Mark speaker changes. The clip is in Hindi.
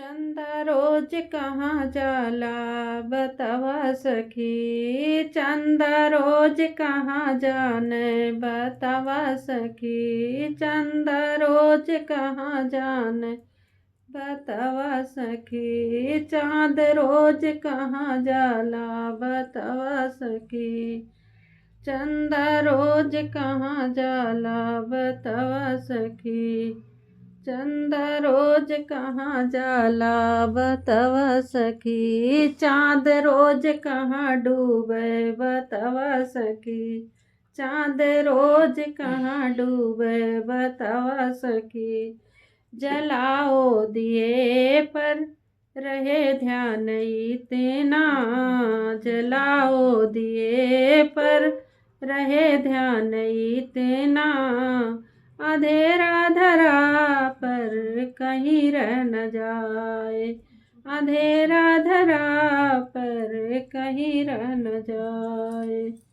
Speaker 1: चंदा रोज कहाँ जाला बतावा सखी। चंदा रोज कहाँ जाने बतावा सखी। चंदा रोज कहाँ जाने बतावा सखी। चाँद रोज कहाँ जाला बतावा सखी। चंदा रोज कहाँ जाला बतावा सखी। चंदा रोज कहाँ जाला बतावा सखी। चाँद रोज कहाँ डूबे बतावा सखी। चाँद रोज कहाँ डूबे बतावा सखी। जलाओ दिए पर रहे ध्यान इतना। जलाओ दिए पर रहे ध्यान इतना। अंधेरा धरा पर कहीं रह न जाए। अंधेरा धरा पर कहीं रह न जाए।